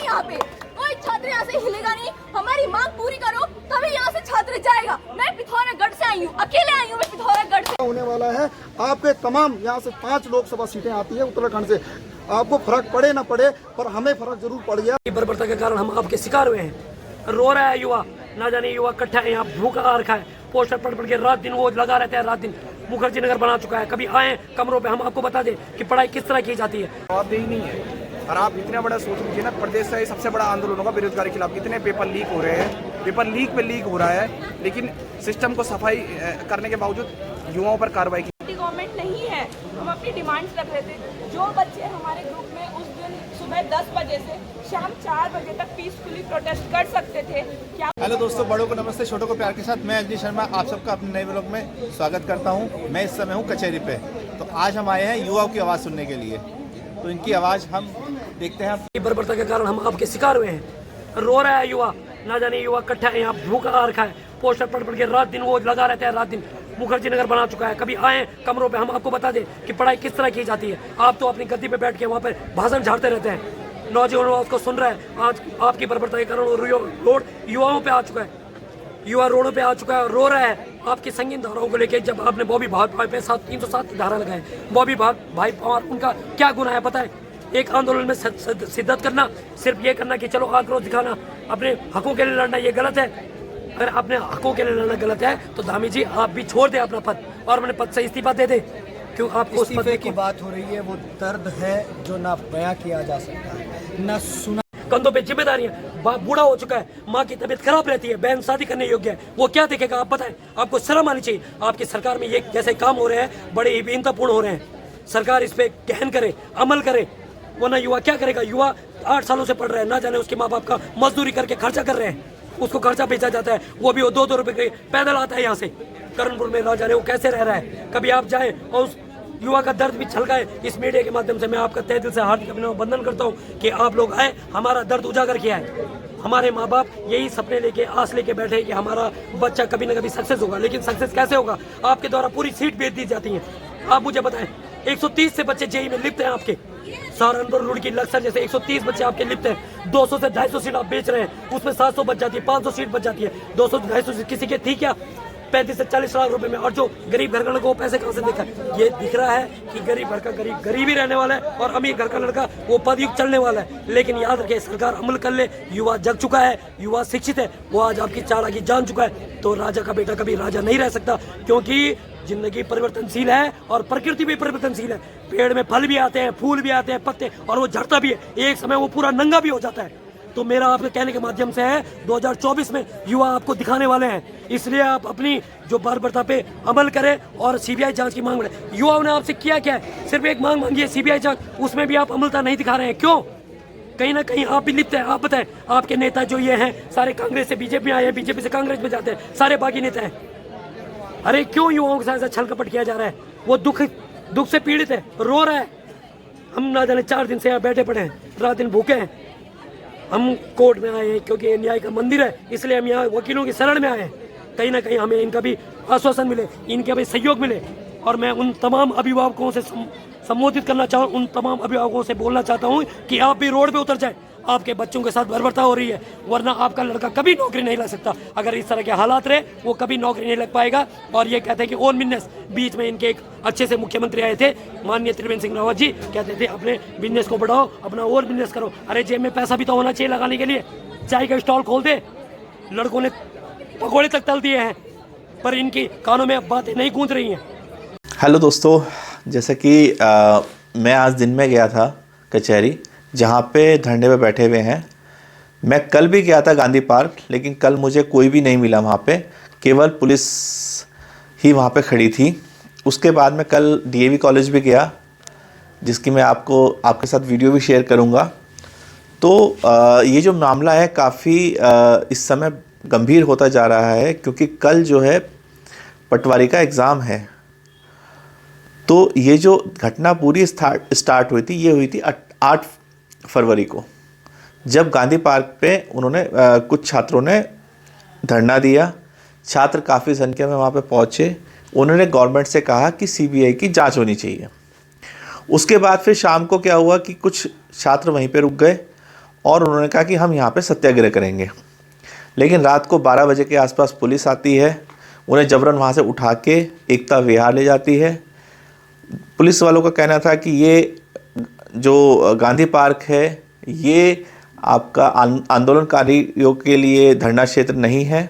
यहाँ पे कोई छात्र यहाँ से हिलेगा नहीं। हमारी मांग पूरी करो तभी यहाँ से छात्र जाएगा। मैं पिथौरागढ़ से आई हूँ, अकेले आई हूँ मैं पिथौरागढ़ से। होने वाला है आपके तमाम यहाँ से 5 लोकसभा सीटें आती है उत्तराखंड से। आपको फर्क पड़े ना पड़े पर हमें फर्क जरूर पड़ गया। बर्बरता के कारण हम आपके शिकार हुए हैं। रो रहा है युवा, ना जाने युवा इकट्ठा है यहाँ, भूखा आ रखा है, पोस्टर पढ़ के रात दिन वो लगा रहता है। रात दिन मुखर्जी नगर बना चुका है। कभी आए कमरों पे हम आपको बता दें कि पढ़ाई किस तरह की जाती है। जवाबदेही नहीं है। और आप इतना बड़ा सोच लीजिए ना, प्रदेश से सबसे बड़ा आंदोलन होगा बेरोजगारी के खिलाफ। कितने पेपर लीक हो रहे हैं, पेपर लीक पे लीक हो रहा है, लेकिन सिस्टम को सफाई करने के बावजूद युवाओं पर कार्रवाई की। गवर्नमेंट नहीं है। हम अपनी डिमांड्स रख रहे थे। जो बच्चे हमारे ग्रुप में उस दिन सुबह 10 बजे से शाम 4 बजे तक पीसफुली प्रोटेस्ट कर सकते थे। क्या हेलो दोस्तों, बड़ों को नमस्ते, छोटों को प्यार के साथ मैं अजनी शर्मा आप सबका अपने नए व्लॉग में स्वागत करता हूं। मैं इस समय हूं कचहरी पे। तो आज हम आए हैं युवाओं की आवाज़ सुनने के लिए। तो इनकी आवाज़ हम देखते हैं। बर्बरता के कारण हम आपके शिकार हुए हैं। रो रहा है युवा, ना जाने युवा इकट्ठा है यहाँ, भूखा आ रखा है, पोस्टर पढ़ के रात दिन वो लगा रहता है। रात दिन मुखर्जी नगर बना चुका है। कभी आए कमरों पे हम आपको बता दें कि पढ़ाई किस तरह की जाती है। आप तो अपनी गद्दी पे बैठ के वहाँ पर भाषण झाड़ते रहते हैं। नौजवान उसको सुन रहा है। आज आपकी बर्बरता के कारण रोड युवाओं पे आ चुका है। युवा रोडों पे आ चुका है, रो रहा है आपकी संगीन धाराओं को लेके। जब आपने बॉबी भाई पे 307 धारा लगाए, बॉबी भाई और उनका क्या गुनाह है पता है? एक आंदोलन में शिद्दत करना, सिर्फ ये करना कि चलो आक्रोश दिखाना, अपने हकों के लिए लड़ना, ये गलत है। अगर अपने हकों के लिए लड़ना गलत है तो धामी जी आप भी छोड़ दें अपना पद और अपने पद से इस्तीफा दे दें। क्यों आपको इस्तीफे की बात हो रही है? वो दर्द है जो ना बयां किया जा सकता है, ना सुना। कंधों पे जिम्मेदारियां, बूढ़ा हो चुका है, माँ की तबीयत खराब रहती है, बहन शादी करने योग्य है, वो क्या देखेगा आप बताएं? आपको शर्म आनी चाहिए। आपकी सरकार में ये जैसे काम हो रहे हैं बड़े ही बेइंसाफपूर्ण हो रहे हैं। सरकार इस पे गहन करे, अमल करे, वरना युवा क्या करेगा? युवा 8 सालों से पढ़ रहा है, ना जाने उसके माँ बाप का मजदूरी करके खर्चा कर रहे हैं, उसको खर्चा भेजा जाता है, वो भी वो 2-2 रुपए के पैदल आता है यहाँ से करणपुर में, ना जाने वो कैसे रह रहा है। कभी आप जाएं और उस युवा का दर्द भी छलकाए। इस मीडिया के माध्यम से मैं आपका तहे दिल से हार्दिक अभिनंदन करता हूँ कि आप लोग आए, हमारा दर्द उजागर किया है। हमारे माँ बाप यही सपने लेके, आस लेके बैठे कि हमारा बच्चा कभी ना कभी सक्सेस होगा, लेकिन सक्सेस कैसे होगा? आपके द्वारा पूरी सीट बेच दी जाती है। आप मुझे बताएं, 130 से बच्चे जेई में लिप्त हैं आपके। सहारनपुर, रुड़की, लक्सर जैसे 130 बच्चे आपके लिप्त हैं। 200 से 250 सीट आप बेच रहे हैं, उसमें 700 बच जाती है, 500 सीट बच जाती है। 200-250 सीट किसी के थी क्या? 35 से 40 लाख रुपए में। और जो गरीब घर का लड़का वो पैसे कहाँ से देखा? ये दिख रहा है कि गरीब घर का गरीब ही रहने वाला है और अमीर घर का लड़का वो पदयुक्त चलने वाला है। लेकिन याद रखिए, सरकार अमल कर ले। युवा जग चुका है, युवा शिक्षित है, वो आज आपकी चालाकी जान चुका है। तो राजा का बेटा कभी राजा नहीं रह सकता, क्योंकि जिंदगी परिवर्तनशील है और प्रकृति भी परिवर्तनशील है। पेड़ में फल भी आते हैं, फूल भी आते हैं, पत्ते, और वो झड़ता भी है। एक समय वो पूरा नंगा भी हो जाता है। तो मेरा आपके कहने के माध्यम से है, 2024 में युवा आपको दिखाने वाले हैं। इसलिए आप अपनी जो बर्बरता पे अमल करें और सीबीआई जांच की मांग करें। युवाओं ने आपसे किया क्या है? सिर्फ एक मांग मांगी है, सीबीआई जांच। उसमें भी आप अमलता नहीं दिखा रहे हैं, क्यों? कहीं ना कहीं आप भी लिप्त हैं। आप बताएं, आपके नेता जो ये हैं सारे कांग्रेस से बीजेपी में आए हैं, बीजेपी से कांग्रेस में जाते हैं, सारे बाकी नेता हैं। अरे क्यों युवाओं के साथ ऐसा छल कपट किया जा रहा है? वो दुख से पीड़ित है, रो रहा है। हम ना जाने 4 दिन से यहाँ बैठे पड़े हैं, रात दिन भूखे हैं। हम कोर्ट में आए हैं क्योंकि ये न्याय का मंदिर है, इसलिए हम यहाँ वकीलों की शरण में आए हैं। कहीं ना कहीं हमें इनका भी आश्वासन मिले, इनका भी सहयोग मिले। और मैं उन तमाम अभिभावकों से संबोधित करना चाहूँ, उन तमाम अभिभावकों से बोलना चाहता हूँ कि आप भी रोड पे उतर जाए। आपके बच्चों के साथ बर्बरता हो रही है, वरना आपका लड़का कभी नौकरी नहीं लग सकता। अगर इस तरह के हालात रहे, वो कभी नौकरी नहीं लग पाएगा। और ये कहते हैं कि ओन बिजनेस, बीच में इनके एक अच्छे से मुख्यमंत्री आए थे, माननीय त्रिवेंद्र सिंह रावत जी, कहते थे अपने बिजनेस को बढ़ाओ, अपना और बिजनेस करो। अरे जेब में पैसा भी तो होना चाहिए लगाने के लिए। चाय का स्टॉल खोल दे। लड़कों ने पकौड़े तक तल दिए हैं, पर इनकी कानों में अब बातें नहीं गूंज रही हैं। हेलो दोस्तों, जैसे कि मैं आज दिन में गया था कचहरी, जहाँ पे धरने पे बैठे हुए हैं। मैं कल भी गया था गांधी पार्क, लेकिन कल मुझे कोई भी नहीं मिला वहाँ पे, केवल पुलिस ही वहाँ पे खड़ी थी। उसके बाद मैं कल डीएवी कॉलेज भी गया, जिसकी मैं आपके साथ वीडियो भी शेयर करूँगा। तो ये जो मामला है काफ़ी इस समय गंभीर होता जा रहा है, क्योंकि कल जो है पटवारी का एग्ज़ाम है। तो ये जो घटना पूरी स्टार्ट हुई थी, ये हुई थी 8 फरवरी को, जब गांधी पार्क पे उन्होंने कुछ छात्रों ने धरना दिया। छात्र काफ़ी संख्या में वहाँ पे पहुँचे। उन्होंने गवर्नमेंट से कहा कि सीबीआई की जांच होनी चाहिए। उसके बाद फिर शाम को क्या हुआ कि कुछ छात्र वहीं पे रुक गए और उन्होंने कहा कि हम यहाँ पे सत्याग्रह करेंगे। लेकिन रात को 12 बजे के आसपास पुलिस आती है, उन्हें जबरन वहाँ से उठा के एकता विहार ले जाती है। पुलिस वालों का कहना था कि ये जो गांधी पार्क है ये आपका आंदोलनकारियों के लिए धरना क्षेत्र नहीं है।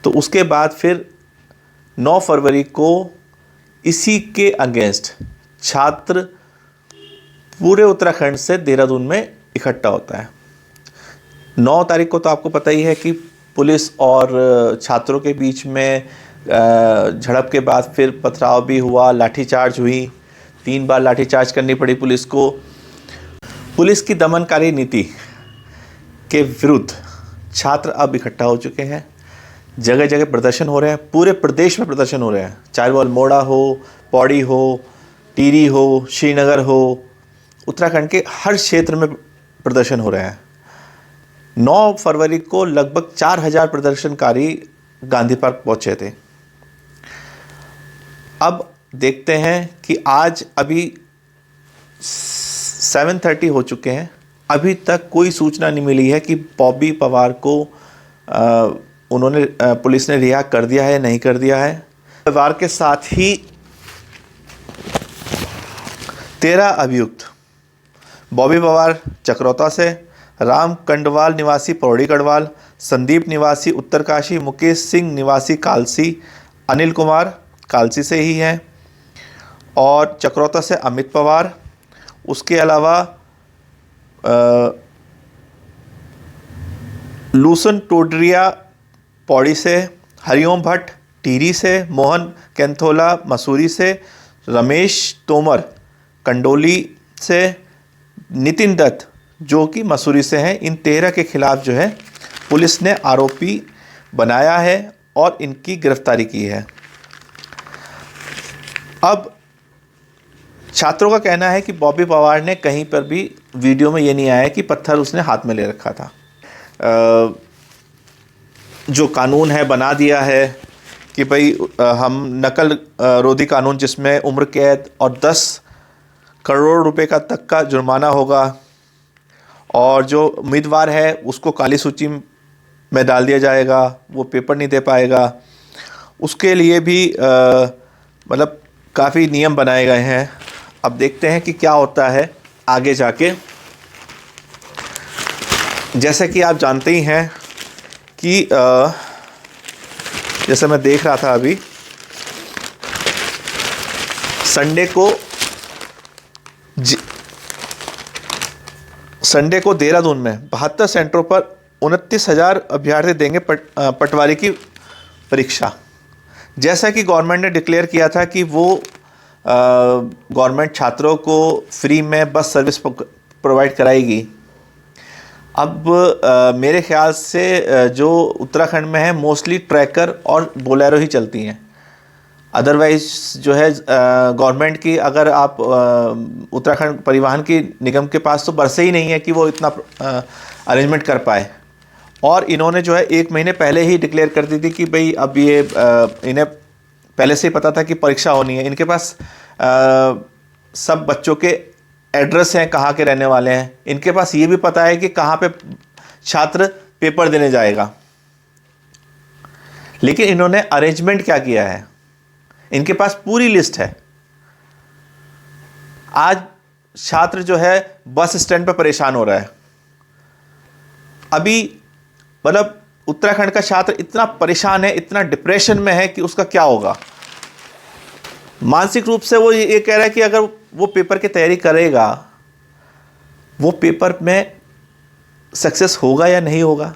तो उसके बाद फिर 9 फरवरी को इसी के अगेंस्ट छात्र पूरे उत्तराखंड से देहरादून में इकट्ठा होता है। 9 तारीख को तो आपको पता ही है कि पुलिस और छात्रों के बीच में झड़प के बाद फिर पथराव भी हुआ, लाठीचार्ज हुई, 3 बार लाठीचार्ज करनी पड़ी पुलिस को। पुलिस की दमनकारी नीति के विरुद्ध छात्र अब इकट्ठा हो चुके हैं। जगह जगह प्रदर्शन हो रहे हैं, पूरे प्रदेश में प्रदर्शन हो रहे हैं, चाहे वो अल्मोड़ा हो, पौड़ी हो, टिहरी हो, श्रीनगर हो, उत्तराखंड के हर क्षेत्र में प्रदर्शन हो रहे हैं। 9 फरवरी को लगभग 4000 प्रदर्शनकारी गांधी पार्क पहुंचे थे। अब देखते हैं कि आज अभी 7:30 हो चुके हैं, अभी तक कोई सूचना नहीं मिली है कि बॉबी पवार को उन्होंने पुलिस ने रिहा कर दिया है, नहीं कर दिया है। पवार के साथ ही 13 अभियुक्त बॉबी पवार चक्रौता से, राम कंडवाल निवासी पौड़ी गढ़वाल, संदीप निवासी उत्तरकाशी, मुकेश सिंह निवासी कालसी, अनिल कुमार कालसी से ही हैं, और चक्रौता से अमित पवार। उसके अलावा लूसन टोडरिया पौड़ी से, हरिओम भट्ट टिहरी से, मोहन कैंथोला मसूरी से, रमेश तोमर कंडोली से, नितिन दत्त जो कि मसूरी से हैं। इन 13 के खिलाफ जो है पुलिस ने आरोपी बनाया है और इनकी गिरफ्तारी की है। अब छात्रों का कहना है कि बॉबी पवार ने कहीं पर भी वीडियो में ये नहीं आया कि पत्थर उसने हाथ में ले रखा था। जो कानून है बना दिया है कि भाई हम नकल रोधी कानून जिसमें उम्र कैद और 10 करोड़ रुपए का तक का जुर्माना होगा, और जो उम्मीदवार है उसको काली सूची में डाल दिया जाएगा, वो पेपर नहीं दे पाएगा। उसके लिए भी मतलब काफ़ी नियम बनाए गए हैं। अब देखते हैं कि क्या होता है आगे जाके। जैसे कि आप जानते ही हैं कि जैसे मैं देख रहा था अभी, संडे को देहरादून में 72 सेंटरों पर 29,000 अभ्यर्थी देंगे पटवारी की परीक्षा। जैसा कि गवर्नमेंट ने डिक्लेयर किया था कि वो गवर्नमेंट छात्रों को फ्री में बस सर्विस प्रोवाइड कराएगी। अब मेरे ख्याल से जो उत्तराखंड में है मोस्टली ट्रैकर और बोलेरो ही चलती हैं। अदरवाइज जो है गवर्नमेंट की, अगर आप उत्तराखंड परिवहन की निगम के पास तो बरसे ही नहीं है कि वो इतना अरेंजमेंट कर पाए। और इन्होंने जो है 1 महीने पहले ही डिक्लेयर कर दी थी कि भाई अब ये इन्हें पहले से ही पता था कि परीक्षा होनी है। इनके पास सब बच्चों के एड्रेस हैं, कहाँ के रहने वाले हैं। इनके पास ये भी पता है कि कहाँ पे छात्र पेपर देने जाएगा। लेकिन इन्होंने अरेंजमेंट क्या किया है, इनके पास पूरी लिस्ट है। आज छात्र जो है बस स्टैंड पर परेशान हो रहा है। अभी मतलब उत्तराखंड का छात्र इतना परेशान है, इतना डिप्रेशन में है कि उसका क्या होगा। मानसिक रूप से वो ये कह रहा है कि अगर वो पेपर की तैयारी करेगा, वो पेपर में सक्सेस होगा या नहीं होगा।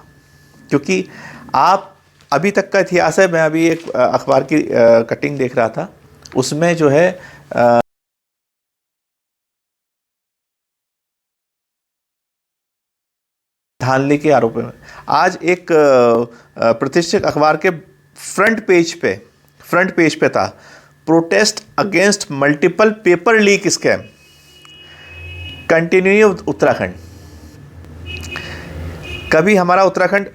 क्योंकि आप अभी तक का इतिहास है, मैं अभी एक अखबार की कटिंग देख रहा था, उसमें जो है धांधली के आरोप में आज एक प्रतिष्ठित अखबार के फ्रंट पेज पे था, protest against multiple paper leak scam continue Uttarakhand. कभी हमारा उत्तराखंड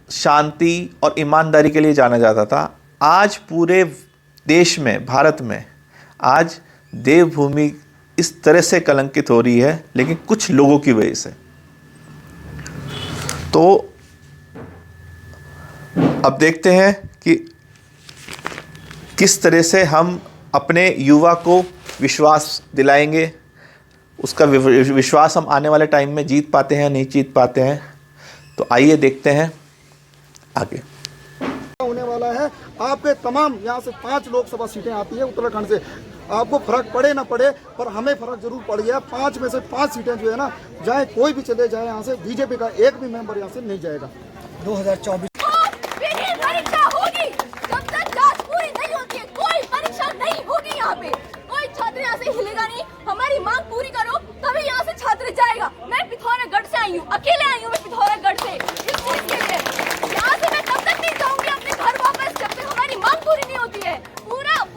शांति और ईमानदारी के लिए जाना जाता था। आज पूरे देश में, भारत में आज देवभूमि इस तरह से कलंकित हो रही है, लेकिन कुछ लोगों की वजह से। तो अब देखते हैं कि किस तरह से हम अपने युवा को विश्वास दिलाएंगे, उसका विश्वास हम आने वाले टाइम में जीत पाते हैं नहीं जीत पाते हैं। तो आइए देखते हैं आगे होने वाला है। आपके तमाम यहाँ से 5 लोकसभा सीटें आती है उत्तराखंड से, आपको फर्क पड़े ना पड़े पर हमें फर्क जरूर पड़ गया। 5 में से 5 सीटें जो है ना, चाहे कोई भी चले जाए यहाँ से, बीजेपी का एक भी मेंबर यहाँ से नहीं जाएगा। 2024 परीक्षा होगी जब तक जांच पूरी नहीं होती है, कोई परीक्षा नहीं होगी यहाँ पे। कोई छात्र यहाँ से हिलेगा नहीं। हमारी मांग पूरी करो तभी यहाँ से छात्र जाएगा। मैं पिथौरागढ़ से आई हूँ, अकेले आई हूँ मैं पिथौरागढ़ से इस चीज के लिए। यहाँ से मैं तब तक नहीं जाऊंगी अपने घर वापस जब तक हमारी मांग पूरी नहीं होती है।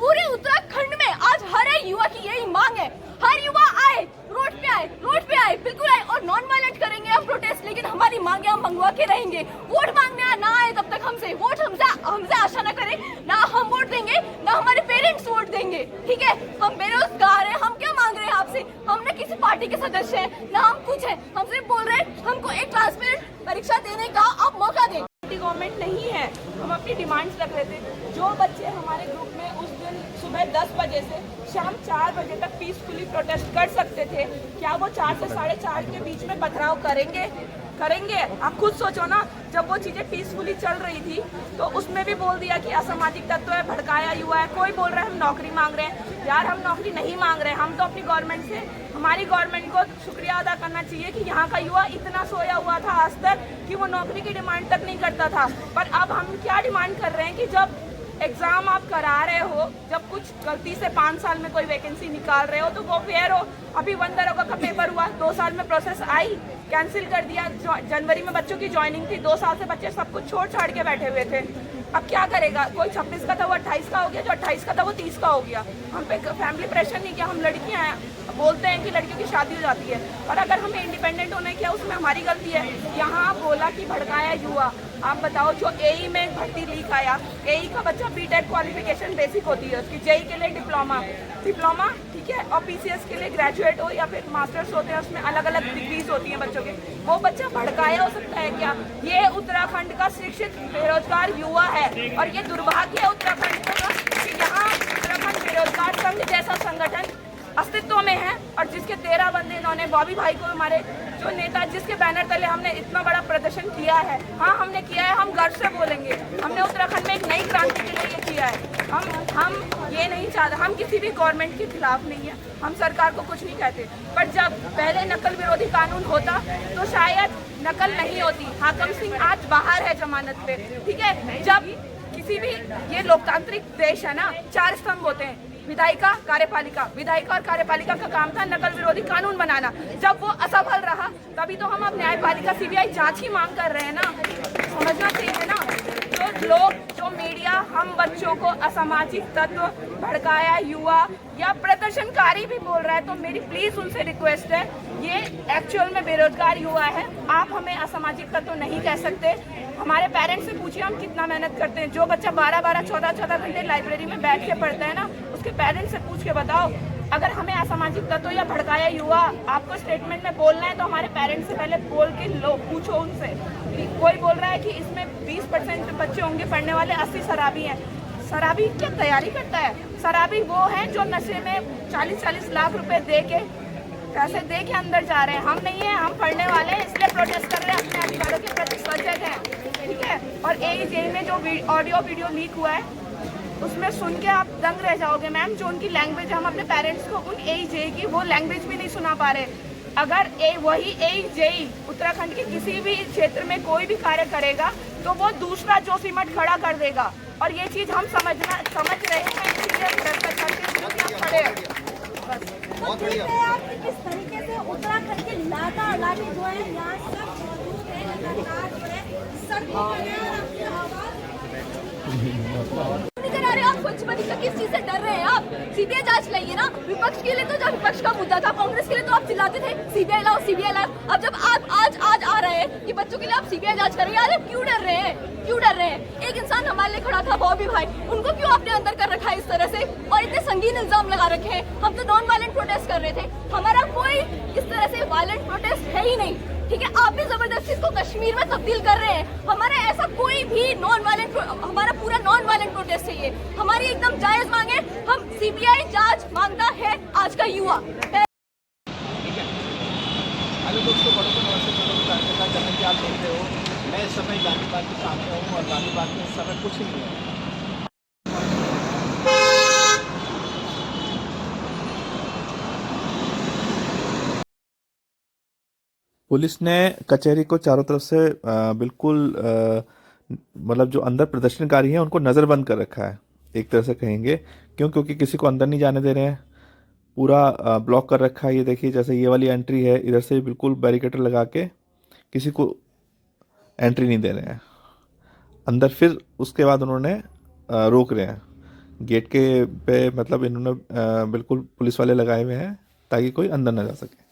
पूरे उत्तराखंड में आज हर एक युवा की यही मांग है। हर युवा आए, रोड पे आए, बिल्कुल आए और नॉन वायलेंट करेंगे हम प्रोटेस्ट, लेकिन हमारी मांगे हम मंगवा के रहेंगे। वोट मांगने ना आए तब तक हमसे वोट हमसे आशा न करें, ना हम वोट देंगे ना हमारे पेरेंट्स वोट देंगे। ठीक है, हम बेरोजगार हैं, हम क्या मांग रहे हैं आपसे? हम न किसी पार्टी के सदस्य हैं ना हम कुछ है, हम सिर्फ बोल रहे हैं हमको एक ट्रांसपेरेंट परीक्षा देने का आप मौका दें। गवर्नमेंट नहीं है, हम अपनी डिमांड्स रख रहे थे। जो बच्चे हमारे ग्रुप में उस दिन सुबह 10 बजे से शाम 4 बजे तक पीसफुली प्रोटेस्ट कर सकते थे, क्या वो 4 से 4:30 के बीच में पथराव करेंगे? आप खुद सोचो ना, जब वो चीजें पीसफुली चल रही थी तो उसमें भी बोल दिया कि असामाजिक तत्व है, भड़काया युवा है। कोई बोल रहा है हम नौकरी मांग रहे हैं। यार हम नौकरी नहीं मांग रहे हैं, हम तो अपनी गवर्नमेंट से, हमारी गवर्नमेंट को शुक्रिया अदा करना चाहिए कि यहाँ का युवा इतना सोया हुआ था आज तक कि वो नौकरी की डिमांड तक नहीं करता था। पर अब हम क्या डिमांड कर रहे हैं कि जब एग्जाम आप करा रहे हो, जब कुछ गलती से 5 साल में कोई वैकेंसी निकाल रहे हो तो वो फेयर हो। अभी 1 दरोगा का पेपर हुआ, 2 साल में प्रोसेस आई, कैंसिल कर दिया। जनवरी में बच्चों की ज्वाइनिंग थी, 2 साल से बच्चे सब कुछ छोड़ छाड़ के बैठे हुए थे। अब क्या करेगा? कोई 26 का था वो 28 का हो गया, जो 28 का था वो 30 का हो गया। हम पे फैमिली प्रेशर नहीं किया, हम लड़कियां हैं, बोलते हैं कि लड़कियों की शादी हो जाती है और अगर हमें इंडिपेंडेंट होने किया उसमें हमारी गलती है। यहाँ बोला कि भड़काया युवा, आप बताओ जो एई में भर्ती लीक आया, एई का बच्चा बीटेक क्वालिफिकेशन बेसिक होती है उसकी, जेई के लिए डिप्लोमा, ठीक है, और पीसीएस के लिए ग्रेजुएट हो या फिर मास्टर्स होते हैं, उसमें अलग अलग डिग्रीज होती हैं बच्चों के। वो बच्चा भड़काया हो सकता है क्या? ये उत्तराखंड का शिक्षित बेरोजगार युवा है और ये दुर्भाग्य है उत्तराखंड का कि यहाँ उत्तराखंड बेरोजगार संघ जैसा संगठन अस्तित्व में है और जिसके 13 बंदे इन्होंने, बॉबी भाई को, हमारे जो नेता, जिसके बैनर तले हमने इतना बड़ा प्रदर्शन किया है। हाँ हमने किया है, हम गर्व से बोलेंगे, हमने उत्तराखंड में एक नई क्रांति के लिए ये किया है। हम ये नहीं चाहते, हम किसी भी गवर्नमेंट के खिलाफ नहीं है, हम सरकार को कुछ नहीं कहते, पर जब पहले नकल विरोधी कानून होता तो शायद नकल नहीं होती। हाकम सिंह आज बाहर है जमानत पे, ठीक है। जब किसी भी, ये लोकतांत्रिक देश है ना, 4 स्तंभ होते हैं, विधायिका, कार्यपालिका। विधायिका और कार्यपालिका का काम था नकल विरोधी कानून बनाना। जब वो असफल रहा तभी तो हम अब न्यायपालिका सीबीआई जांच ही मांग कर रहे हैं ना, समझना चाहिए ना। जो लोग, जो मीडिया हम बच्चों को असामाजिक तत्व, भड़काया युवा या प्रदर्शनकारी भी बोल रहा है, तो मेरी प्लीज उनसे रिक्वेस्ट है, ये एक्चुअल में बेरोजगार युवा है, आप हमें असामाजिक तत्व नहीं कह सकते। हमारे पेरेंट्स से पूछिए हम कितना मेहनत करते हैं। जो बच्चा 12-12, 14-14 घंटे लाइब्रेरी में बैठ के पढ़ता है ना, उसके पेरेंट्स से पूछ के बताओ। अगर हमें असामाजिक तत्व या भड़काया युवा आपको स्टेटमेंट में बोलना है तो हमारे पेरेंट्स से पहले बोल के लो, पूछो उनसे। कोई बोल रहा है कि इसमें 20% बच्चे होंगे पढ़ने वाले, 80 शराबी हैं। शराबी क्या तैयारी करता है? शराबी वो है जो नशे में 40-40 लाख रुपए दे के, पैसे दे के अंदर जा रहे हैं। हम नहीं है, हम पढ़ने वाले हैं, इसलिए प्रोटेस्ट कर रहे हैं, अपने अधिकारों के प्रति सजग हैं, ठीक है। और एई में जो ऑडियो वीडियो लीक हुआ है उसमें सुन के आप दंग रह जाओगे मैम। जो उनकी लैंग्वेज, हम अपने पेरेंट्स को उन एई की वो लैंग्वेज भी नहीं सुना पा रहे। अगर वही एई उत्तराखंड के किसी भी क्षेत्र में कोई भी कार्य करेगा तो वो दूसरा जोशीमठ खड़ा कर देगा और ये चीज हम समझ रहे हैं, इसलिए खड़े हैं। तो किस तरीके से उत्तराखंड के लाटा लाटी जो है यहाँ सब मौजूद है, लगातार जो है सड़कों पर आवाज आप स्वच्छ बनी किस चीज से डर रहे हैं? आप सीबीआई जांच लाइए ना। विपक्ष के लिए तो जब विपक्ष का मुद्दा था, कांग्रेस के लिए तो आप चिल्लाते थे सीबीआई लाओ, सीबीआई लाओ। अब जब आप आज आ रहे हैं कि बच्चों के लिए आप सीबीआई जांच करेंगे, आप क्यों डर रहे हैं? क्यों डर रहे हैं? एक इंसान हमारे लिए खड़ा था, बॉबी भाई, उनको क्यों आपने अंदर कर रखा है इस तरह से और इतने संगीन इल्जाम लगा रखे हैं? हम तो नॉन वायलेंट प्रोटेस्ट कर रहे थे, हमारा कोई इस तरह से वायलेंट प्रोटेस्ट है ही नहीं। ठीक है, आप भी जबरदस्ती इसको कश्मीर में तब्दील कर रहे हैं। हमारा ऐसा कोई भी नॉन वायलेंट, हमारा पूरा नॉन वायलेंट प्रोटेस्ट है ये, हमारी एकदम जायज मांगे। हम सीबीआई जांच मांगता है आज का युवा। हेलो दोस्तों, बड़ों को नमस्ते, छोटों को जानते हैं। जैसा कि आप देख रहे हो, मैं इस समय गांधी पार्क के सामने हूँ और गांधी पार्क में इस समय कुछ नहीं है। पुलिस ने कचहरी को चारों तरफ से बिल्कुल मतलब जो अंदर प्रदर्शनकारी हैं उनको नज़रबंद कर रखा है, एक तरह से कहेंगे। क्योंकि किसी को अंदर नहीं जाने दे रहे हैं, पूरा ब्लॉक कर रखा है। ये देखिए, जैसे ये वाली एंट्री है, इधर से बिल्कुल बैरिकेटर लगा के किसी को एंट्री नहीं दे रहे हैं अंदर। फिर उसके बाद उन्होंने रोक रहे हैं गेट के पे, मतलब इन्होंने बिल्कुल पुलिस वाले लगाए हुए हैं ताकि कोई अंदर ना जा सके।